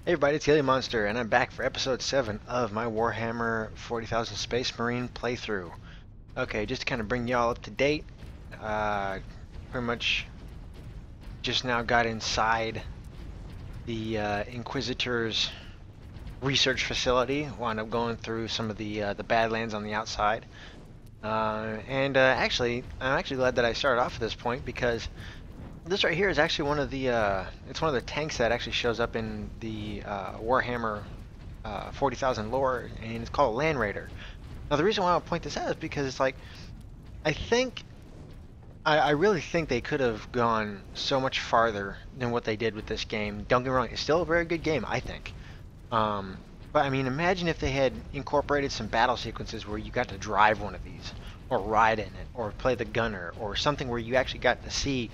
Hey everybody, it's Helium Monster, and I'm back for episode 7 of my Warhammer 40,000 Space Marine playthrough. Okay, just to kind of bring y'all up to date, pretty much just now got inside the Inquisitor's research facility, wound up going through some of the Badlands on the outside. Actually, I'm actually glad that I started off at this point because this right here is actually one of the it's one of the tanks that actually shows up in the Warhammer 40,000 lore, and it's called a Land Raider. Now the reason why I want to point this out is because it's like I really think they could have gone so much farther than what they did with this game. Don't get me wrong, it's still a very good game, I think. But I mean, imagine if they had incorporated some battle sequences where you got to drive one of these, or ride in it, or play the gunner, or something where you actually got to see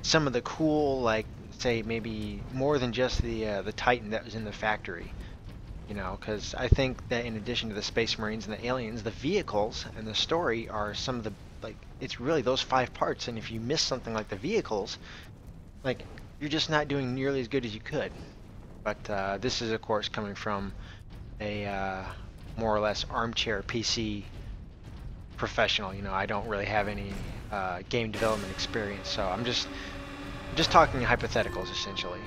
some of the cool, like, say, maybe more than just the Titan that was in the factory. You know, because I think that in addition to the Space Marines and the aliens, the vehicles and the story are some of the, like, it's really those 5 parts, and if you miss something like the vehicles, like, you're just not doing nearly as good as you could. But this is, of course, coming from a more or less armchair PC professional. You know, I don't really have any game development experience, so I'm just talking hypotheticals essentially.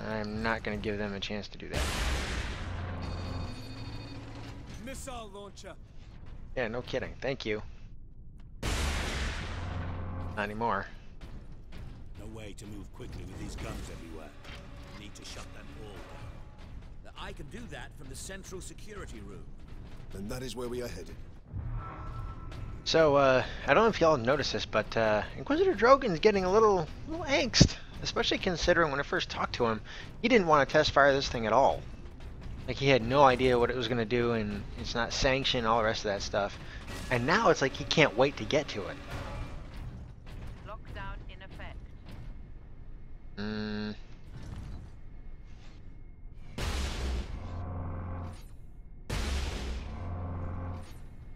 I'm not going to give them a chance to do that. Missile launcher. Yeah, no kidding. Thank you. Not anymore. No way to move quickly with these guns everywhere. Need to shut them all down. I can do that from the central security room. Then that is where we are headed. So, I don't know if y'all noticed this, but Inquisitor Drogon's getting a little angst. Especially considering when I first talked to him, he didn't want to test fire this thing at all. Like, he had no idea what it was going to do, and it's not sanctioned, all the rest of that stuff. And now it's like he can't wait to get to it. Lockdown in effect.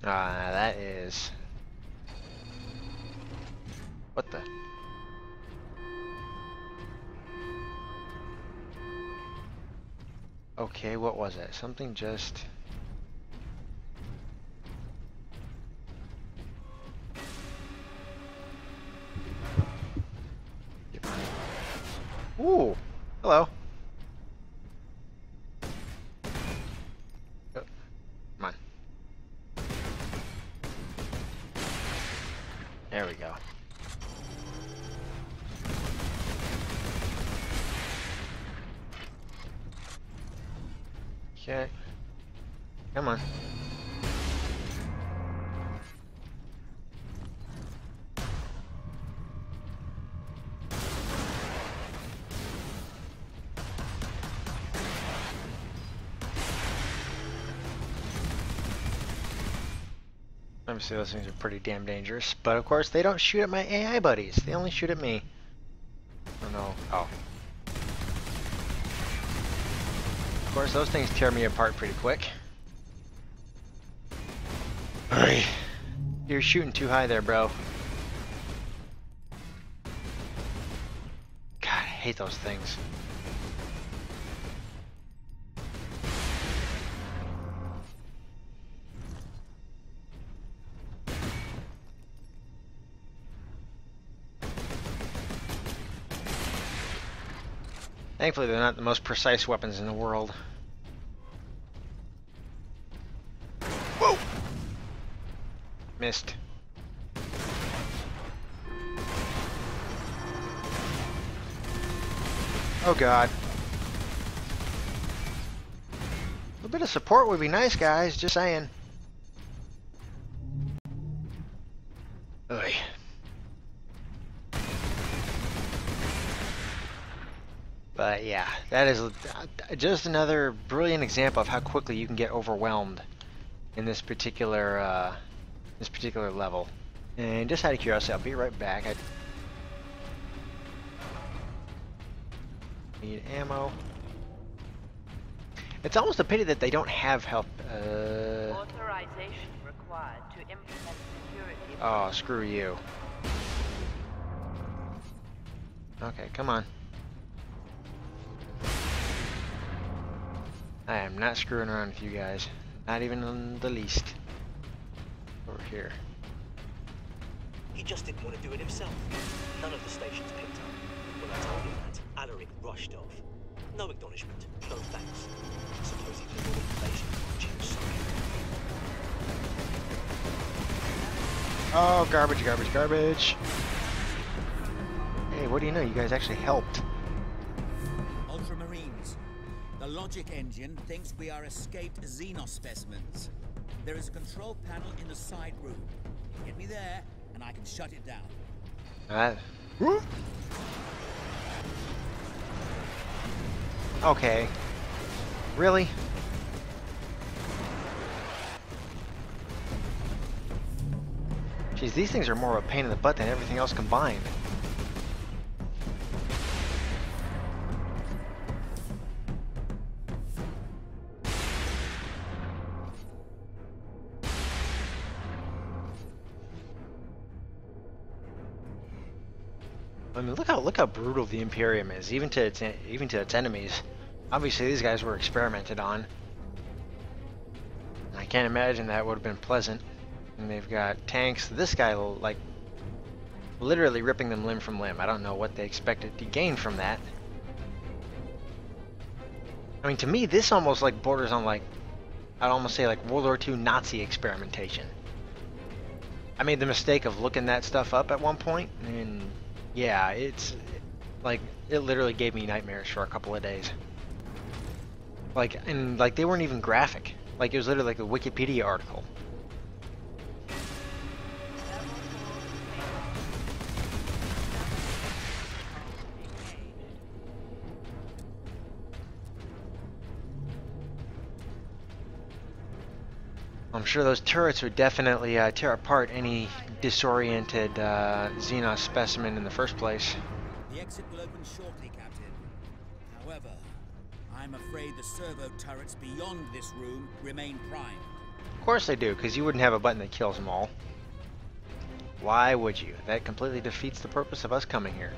That is... What the... Okay, what was it? Something just... Ooh! Hello. Oh, come on. There we go. Okay. Come on. Obviously those things are pretty damn dangerous, but of course they don't shoot at my AI buddies. They only shoot at me. Oh no. Oh. Of course, those things tear me apart pretty quick. Alright. You're shooting too high there, bro. God, I hate those things. Thankfully, they're not the most precise weapons in the world. Whoa! Missed. Oh god. A little bit of support would be nice, guys. Just saying. Ugh. But yeah, that is just another brilliant example of how quickly you can get overwhelmed in this particular level. And just out of curiosity, I'll be right back. I need ammo. It's almost a pity that they don't have help. Authorization required to implement security. Oh, screw you. Okay, come on. I am not screwing around with you guys. Not even in the least. Over here. He just didn't want to do it himself. None of the stations picked up. When I told him that, Alaric rushed off. No acknowledgement, no thanks. I suppose he did all the information watching something. Oh, garbage, garbage, garbage. Hey, what do you know? You guys actually helped. Ultramarines. The logic engine thinks we are escaped Xenos specimens. There is a control panel in the side room. Get me there, and I can shut it down. Okay. Really? Jeez, these things are more of a pain in the butt than everything else combined. I mean, look how brutal the Imperium is, even to its enemies. Obviously, these guys were experimented on. I can't imagine that would have been pleasant. And they've got tanks. This guy, like, literally ripping them limb from limb. I don't know what they expected to gain from that. I mean, to me, this almost like borders on, like, I'd almost say like World War II Nazi experimentation. I made the mistake of looking that stuff up at one point, and yeah, it's like it literally gave me nightmares for a couple of days. Like, and like they weren't even graphic. Like, it was literally like a Wikipedia article. I'm sure those turrets would definitely tear apart any disoriented Xenos specimen in the first place. The exit will open shortly, Captain. However, I'm afraid the servo turrets beyond this room remain primed. Of course they do, because you wouldn't have a button that kills them all. Why would you? That completely defeats the purpose of us coming here.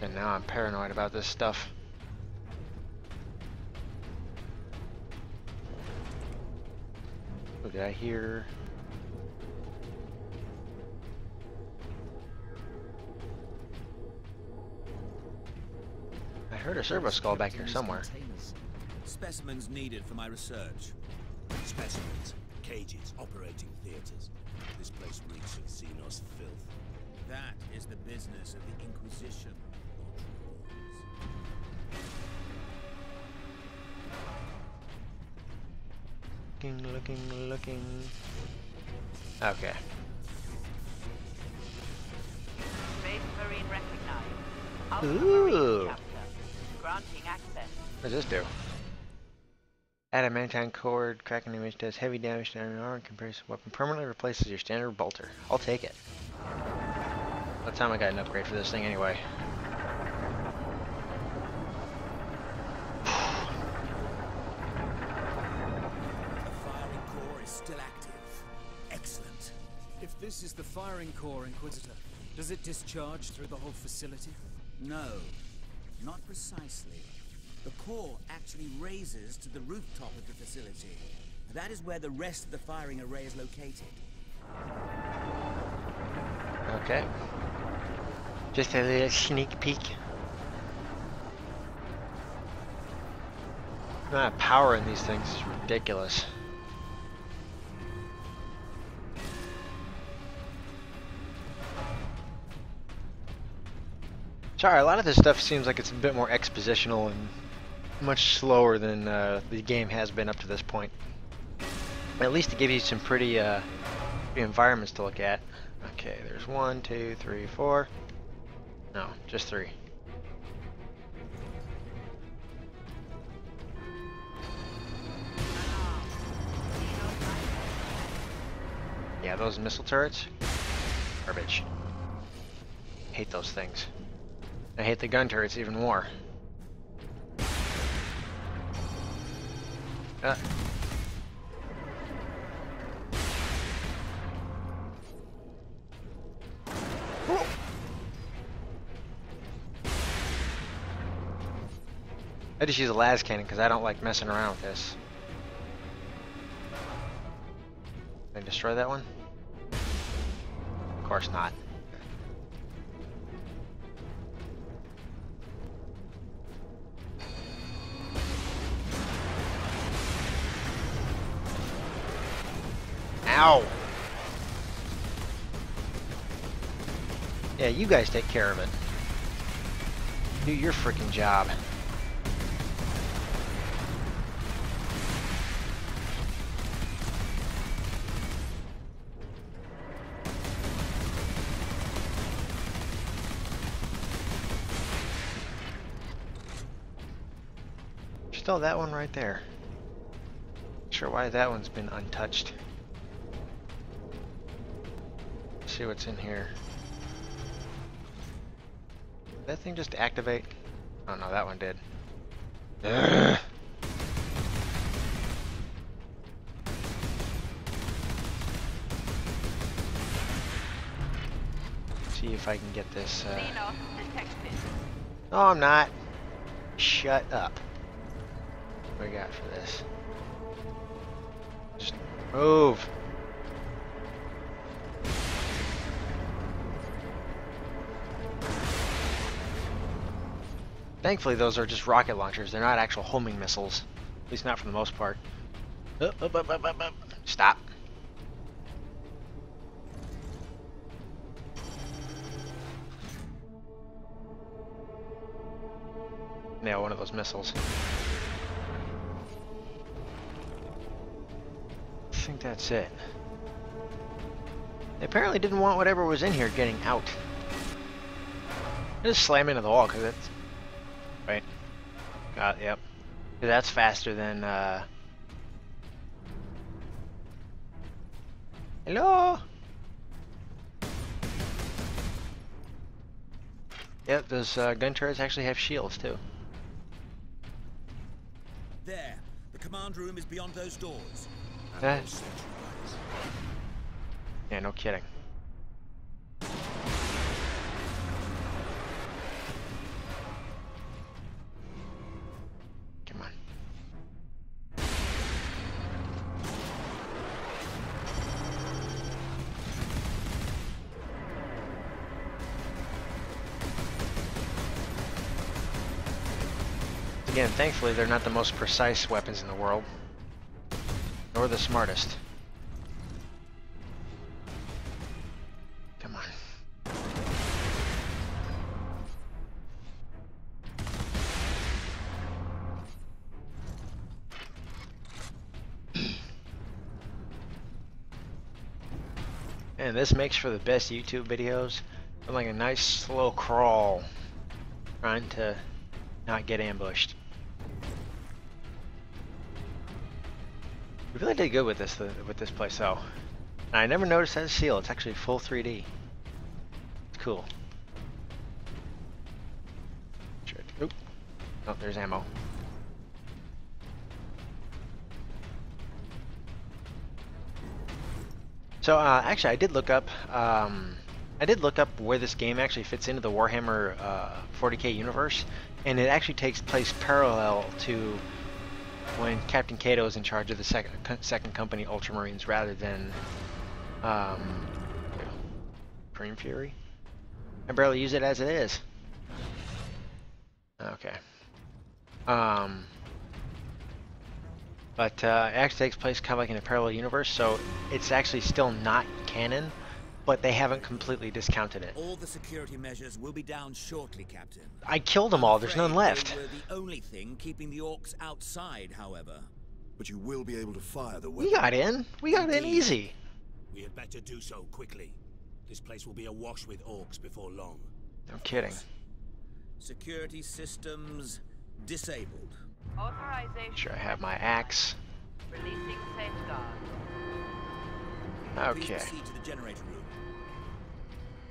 And now I'm paranoid about this stuff. Oh, did I hear? I heard a servo skull back here somewhere. Specimens needed for my research. Specimens, cages, operating theaters. This place reeks of Xenos filth. That is the business of the Inquisition. Looking. Okay. Space Marine recognized. Ooh. Chapter. Granting access. What does this do? Adamantine cord, cracking image does heavy damage to enemy armor, comparison weapon permanently replaces your standard bolter. I'll take it. By the time I got an upgrade for this thing anyway. Still active. Excellent. If this is the firing core, Inquisitor, does it discharge through the whole facility? No, not precisely. The core actually raises to the rooftop of the facility. That is where the rest of the firing array is located. Okay. Just a little sneak peek. The amount of power in these things is ridiculous. Sorry, a lot of this stuff seems like it's a bit more expositional and much slower than the game has been up to this point. At least to give you some pretty environments to look at. Okay, there's 1, 2, 3, 4. No, just 3. Yeah, those missile turrets, garbage. Hate those things. I hate the gun turrets even more. I just use a las cannon because I don't like messing around with this. Did I destroy that one? Of course not. Ow! Yeah, you guys take care of it. Do your freaking job. Still that one right there. Not sure why that one's been untouched. Let's see what's in here. Did that thing just activate? Oh no, that one did. Ugh. See if I can get this. Xenos detected. No, I'm not. Shut up. What do we got for this? Just move. Thankfully, those are just rocket launchers. They're not actual homing missiles. At least not for the most part. Up, up, up, up, up, up. Stop. Nail one of those missiles. I think that's it. They apparently didn't want whatever was in here getting out. I just slam into the wall because it's... Right. Yep. That's faster than, Hello? Yep, those gun turrets actually have shields, too. There. The command room is beyond those doors. Yeah, no kidding. Come on. Again, thankfully they're not the most precise weapons in the world. Nor the smartest. Come on. And this makes for the best YouTube videos. I'm like a nice slow crawl, trying to not get ambushed. We really did good with this place, though. And I never noticed that seal. It's actually full 3D. It's cool. Oop. Oh, there's ammo. So actually, I did look up. Where this game actually fits into the Warhammer 40K universe, and it actually takes place parallel to when Captain Cato is in charge of the second company Ultramarines, rather than Supreme Fury. I barely use it as it is. Okay. But it actually takes place kind of like in a parallel universe, so it's actually still not canon, but they haven't completely discounted it. All the security measures will be down shortly, Captain. I killed them all. There's none left. They were the only thing keeping the orcs outside, however. But you will be able to fire the weapon. We got in. We got in easy. We had better do so quickly. This place will be awash with orcs before long. No kidding. Security systems disabled. Authorization. Sure, I have my axe. Releasing safeguard. Please Okay. proceed to the generator room.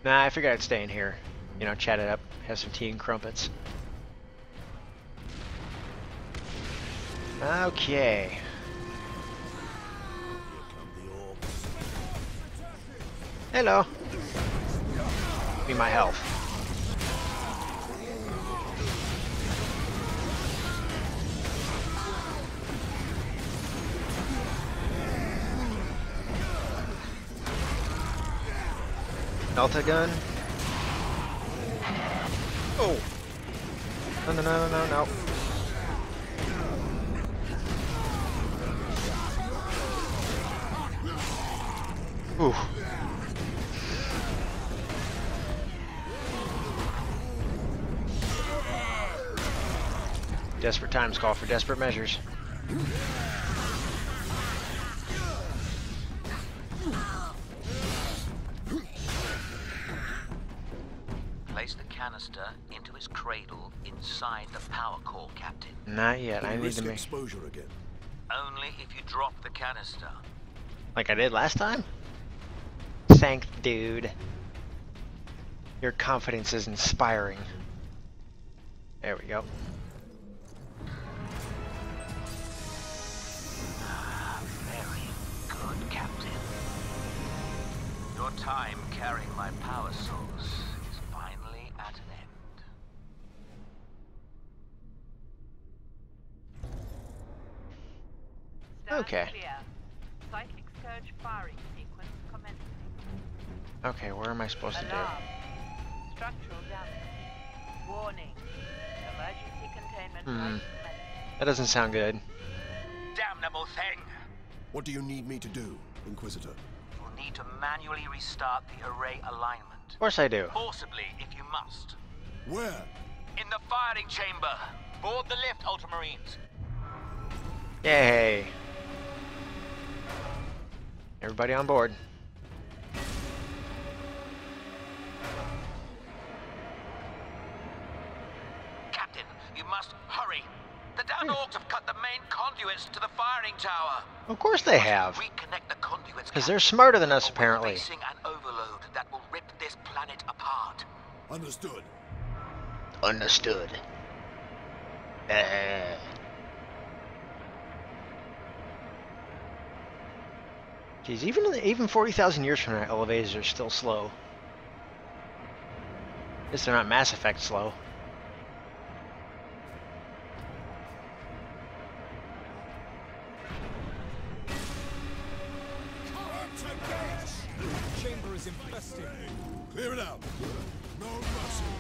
Nah, I figured I'd stay in here. You know, chat it up, have some tea and crumpets. Okay. Here come the orcs. Hello. Give me my health. Delta gun. Oh! No, no, no, no, no. Ooh. Desperate times call for desperate measures. Place the canister into its cradle inside the power core, Captain. Not yet. I need Risk to make exposure again. Only if you drop the canister. like I did last time. Thanks, dude. Your confidence is inspiring. There we go. Very good, Captain. Your time carrying my power source is finally at an end. Stand Okay. clear. Cyclic surge firing sequence commencing. Okay, where am I supposed to do? Alarm. Structural damage. Warning. Emergency containment Hmm. commencing. That doesn't sound good. Damnable thing! What do you need me to do, Inquisitor? You'll need to manually restart the array alignment. Of course I do. Forcibly, if you must. Where? In the firing chamber. Board the lift, Ultramarines. Yay! Everybody on board. Captain, you must hurry. The down orcs have cut the main conduits to the firing tower. Of course they have. Reconnect the conduits, Because they're Captain, smarter than us, or we're apparently. facing an overload that will rip this planet apart. Understood. Understood. Geez, even 40,000 years from now, elevators are still slow. At least they're not Mass Effect slow. Chamber is infested. Clear it out. No rushing.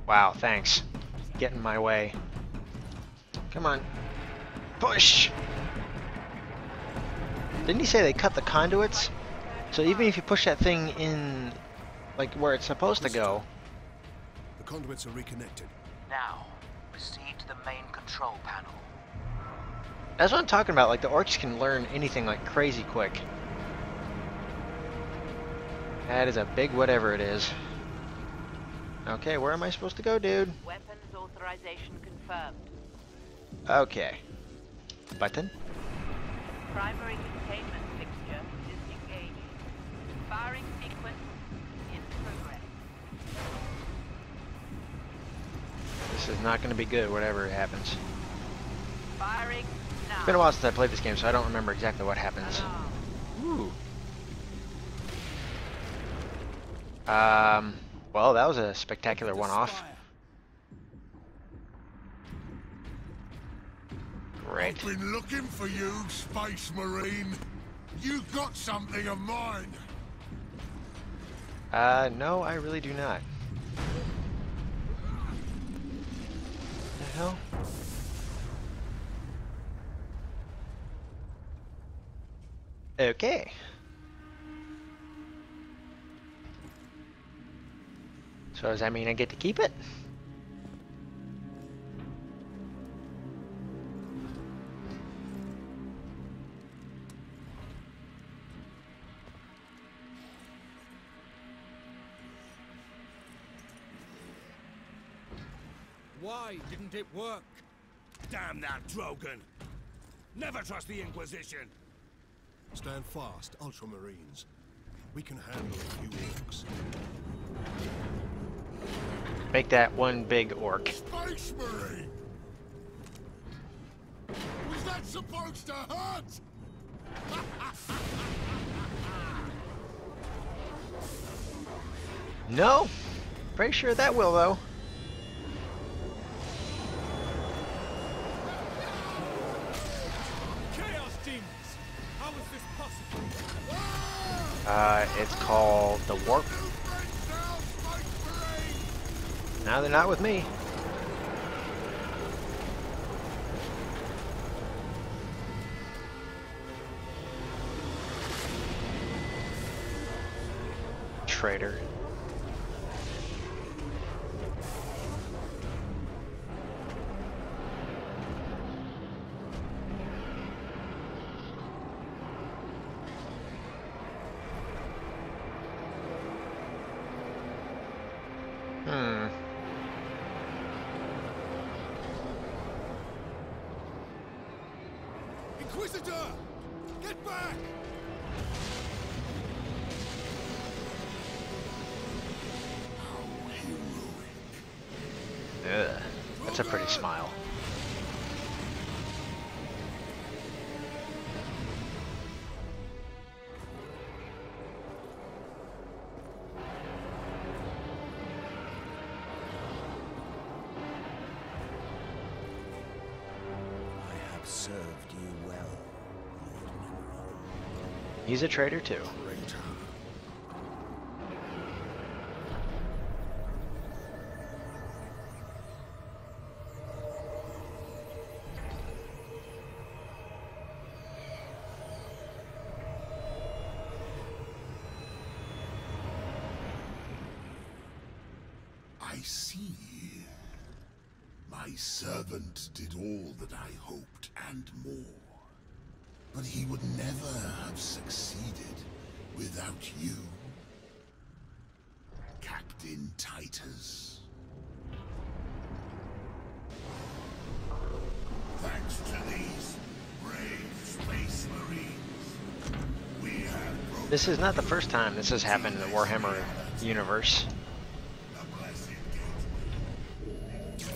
Wow, thanks. Get in my way. Come on. Push! Didn't he say they cut the conduits? So even if you push that thing in, like, where it's supposed to go... The conduits are reconnected. Now, proceed to the main control panel. That's what I'm talking about, like, the orcs can learn anything, like, crazy quick. That is a big whatever it is. Okay, where am I supposed to go, dude? Weapons authorization confirmed. Okay. Button? Primary containment fixture disengaged. Firing sequence in progress. This is not going to be good, whatever happens. Firing now. It's been a while since I played this game, so I don't remember exactly what happens. Alarm. Ooh. Well, that was a spectacular one-off. Great. I've been looking for you, Space Marine. You got something of mine. No, I really do not. The hell? Okay. So does that mean I get to keep it? Why didn't it work? Damn that Drogon. Never trust the Inquisition. Stand fast, Ultramarines. We can handle a few orcs. Make that one big orc. Space Marine! Was that supposed to hurt? No. Pretty sure that will, though. Chaos demons! How is this possible? It's called the warp. Now they're not with me. Traitor. Inquisitor! Get back! How heroic. Ugh, that's a pretty smile. I have served you well, Lord Nimrod. He's a traitor too. Traitor. I see. My servant did all that I hoped and more. But he would never have succeeded without you, Captain Titus. Thanks to these brave space marines, we have broken This is not the first time this has happened in the Warhammer universe. the blessed gate.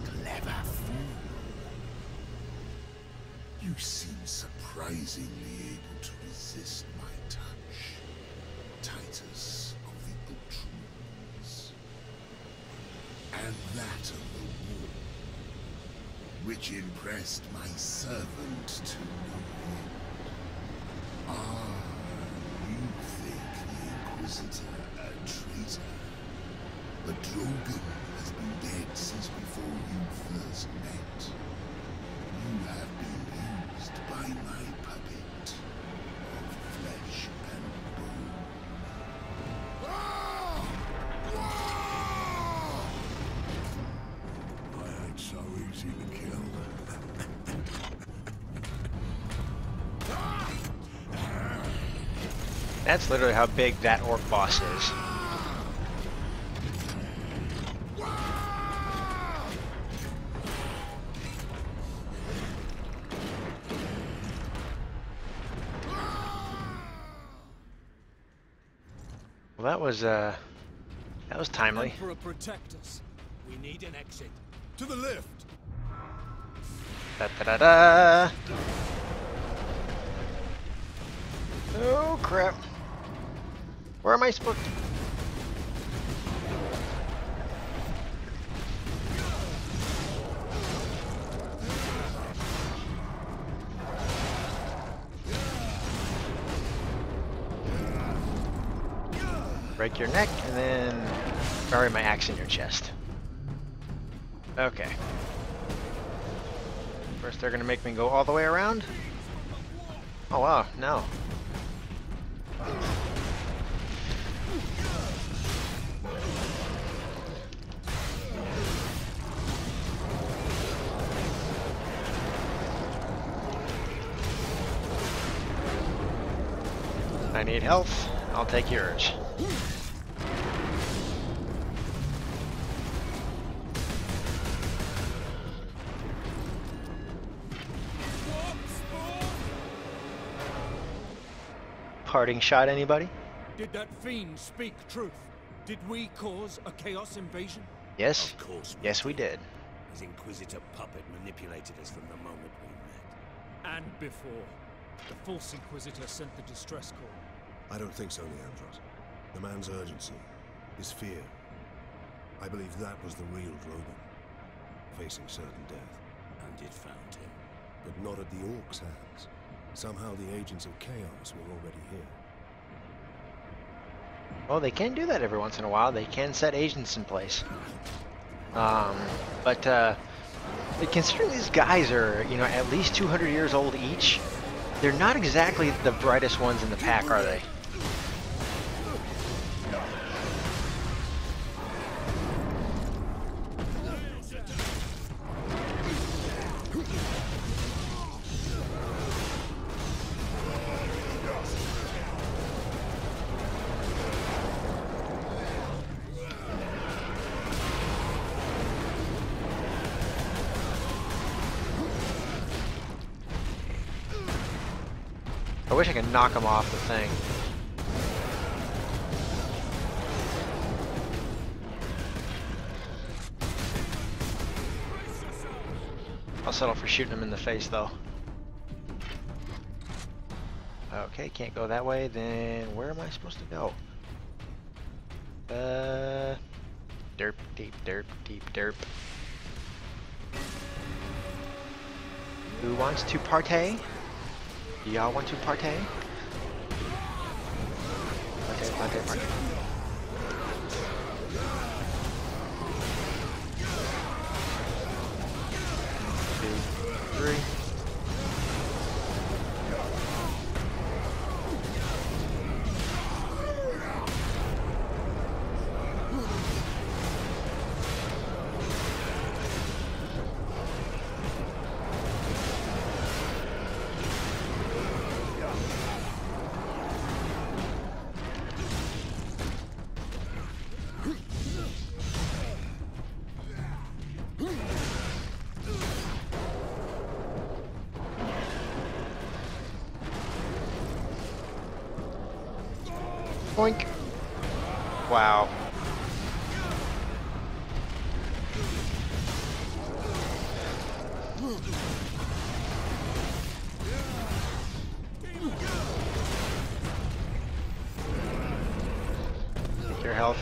Clever fool. You seem surprisingly able to resist my touch, Titus of the Ultramarines. And that of the war, which impressed my servant to no end. Ah, you think the Inquisitor a traitor? But Drogon has been dead since before you first met. You have been used by my puppet of flesh and bone. I ain't so easy to kill. That's literally how big that orc boss is. Well, that was timely. Emperor, protect us. We need an exit. To the lift! Da da da da. Oh crap! Where am I supposed to? Break your neck and then bury my axe in your chest. Okay. First they're gonna make me go all the way around? Oh wow, no. I need health. I'll take yours. Parting shot, anybody? Did that fiend speak truth? Did we cause a chaos invasion? Yes. Of course we Yes, we did. His Inquisitor puppet manipulated us from the moment we met. And before. The false Inquisitor sent the distress call. I don't think so, Leandros. The man's urgency, his fear. I believe that was the real Drogon, facing certain death. And it found him. But not at the Orcs' hands. Somehow the agents of Chaos were already here. Well, they can do that every once in a while. They can set agents in place. But considering these guys are, you know, at least 200 years old each, they're not exactly the brightest ones in the pack, are they? I wish I could knock him off the thing. I'll settle for shooting him in the face, though. Okay, can't go that way. Then where am I supposed to go? Derp, deep, derp. Who wants to partay? Do y'all want to partay? Partay. 2, 3. Boink. Wow. Take your health.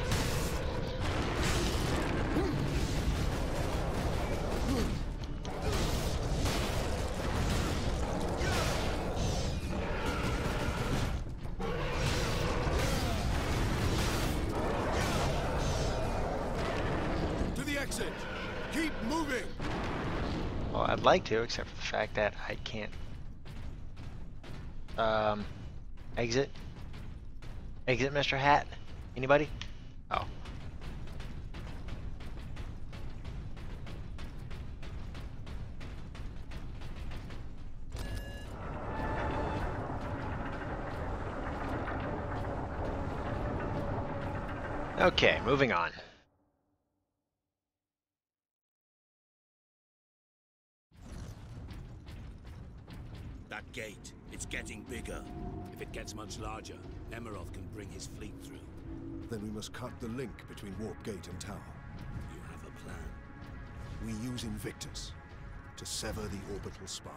Keep moving! Well, I'd like to, except for the fact that I can't exit. Exit, Mr. Hat? Anybody? Oh. Okay, moving on. That gate, it's getting bigger. If it gets much larger, Emerald can bring his fleet through. Then we must cut the link between Warp Gate and Tower. You have a plan. We use Invictus to sever the orbital spire.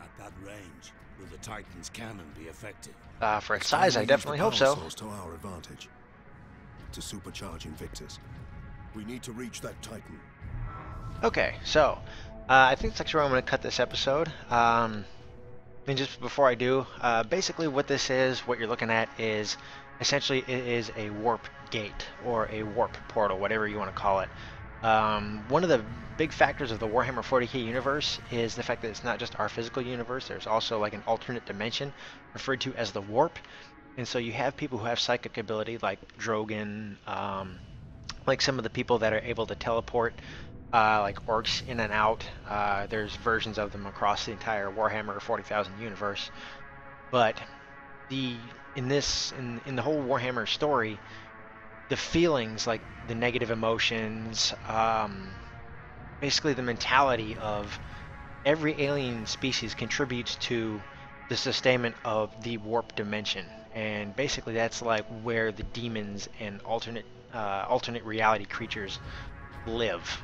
At that range, will the Titan's cannon be effective? For its size, I definitely hope so. To our advantage. To supercharge Invictus, we need to reach that Titan. Okay, so I think that's where I'm going to cut this episode. And just before I do, basically what this is, what you're looking at is, essentially it is a warp gate, or a warp portal, whatever you want to call it. One of the big factors of the Warhammer 40k universe is the fact that it's not just our physical universe, there's also like an alternate dimension, referred to as the warp. And so you have people who have psychic ability, like Drogon, like some of the people that are able to teleport, like orcs in and out. There's versions of them across the entire Warhammer 40,000 universe. But in the whole Warhammer story, the feelings, like the negative emotions, basically the mentality of every alien species contributes to the sustainment of the warp dimension. And basically that's like where the demons and alternate reality creatures live,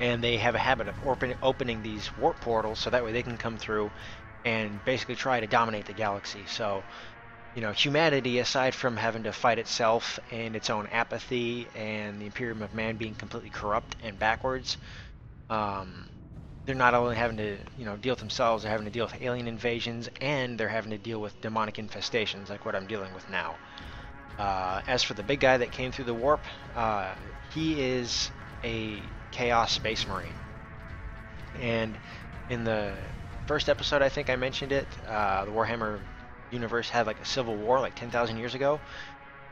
and they have a habit of opening these warp portals so that way they can come through and basically try to dominate the galaxy. So, you know, humanity, aside from having to fight itself and its own apathy and the Imperium of Man being completely corrupt and backwards, they're not only having to, you know, deal with themselves, they're having to deal with alien invasions, and they're having to deal with demonic infestations like what I'm dealing with now. As for the big guy that came through the warp, he is a Chaos Space Marine. And in the first episode, I think I mentioned it, the Warhammer universe had like a civil war like 10,000 years ago,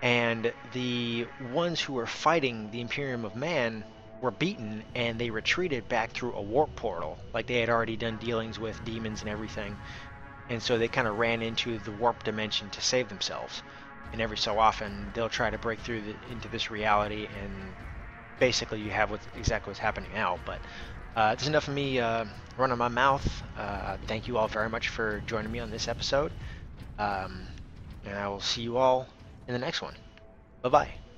and the ones who were fighting the Imperium of Man were beaten, and they retreated back through a warp portal. Like, they had already done dealings with demons and everything, and so they kind of ran into the warp dimension to save themselves. And every so often they'll try to break through into this reality, and basically you have exactly what's happening now. But that's enough of me running my mouth. Thank you all very much for joining me on this episode, and I will see you all in the next one. Bye bye.